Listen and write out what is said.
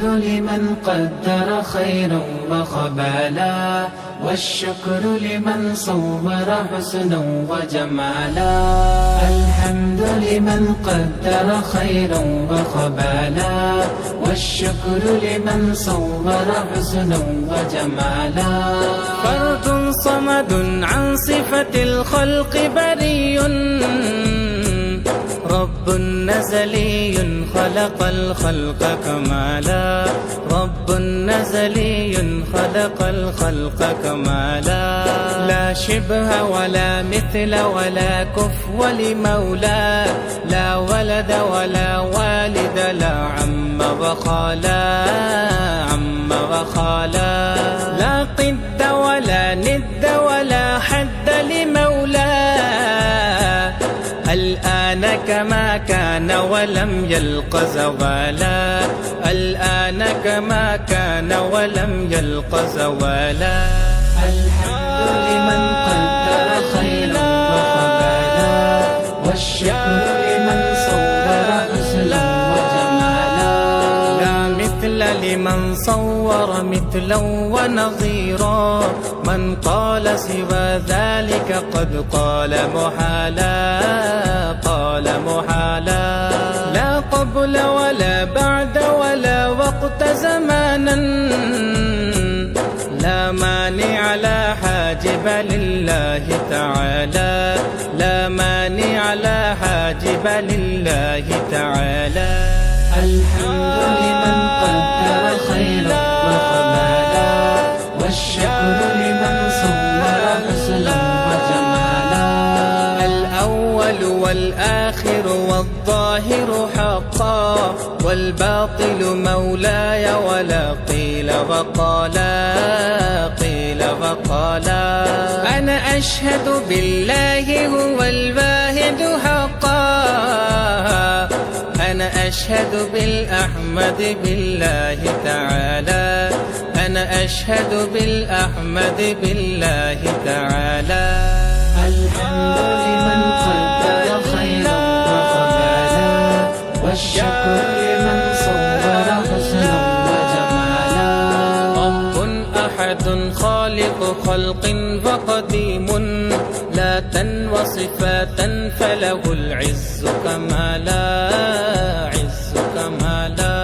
الحمد لمن قدر خيرا وخبالا، والشكر لمن صور حسنا وجمالا. الحمد لمن قدر خيرا وخبالا، والشكر لمن صور حسنا وجمالا. فرد صمد عن صفة الخلق بريء، رب نزلي خلق الخلق كمالا، رب نزلي خلق الخلق كمالا. لا شبه ولا مثل ولا كفو لمولى، لا ولد ولا والد، لا عم وخالا، عم وخالا. لا قد ولا ند ولا حد لمولاه، الآن كما كان ولم يلق زوالا، الآن كما كان ولم يلق زوالا. الحمد لمن قدر خيرا وخبالا، والشكر لمن صور حسنا وجمالا. لا مثل لمن صور مثلا ونظيرا، من قال سوى ذلك قد قال محالا، قال محالا. لا قبل ولا بعد ولا وقت زمانا، لا مانع لا حاجب لله تعالى، لا مانع لا حاجب لله تعالى. الحمد لمن قدر خيرا وخبالا، والشكر لمن صور حسنا وجمالا. الأول والآخر والظاهر حقا، والباطل مولاي ولا قيل وقالا، قيل وقالا. أنا أشهد بالله هو الواحد حقا، أنا أشهد بالأحمد بالله تعالى، أنا أشهد بالأحمد بالله تعالى. الحمد لمن قدر خيرا وخبالا، والشكر لمن صور حسنا وجمالا. رب أحد خالق خلق وقديم، ذاتا وصفاتا فله العز كمالا، عز كمالا.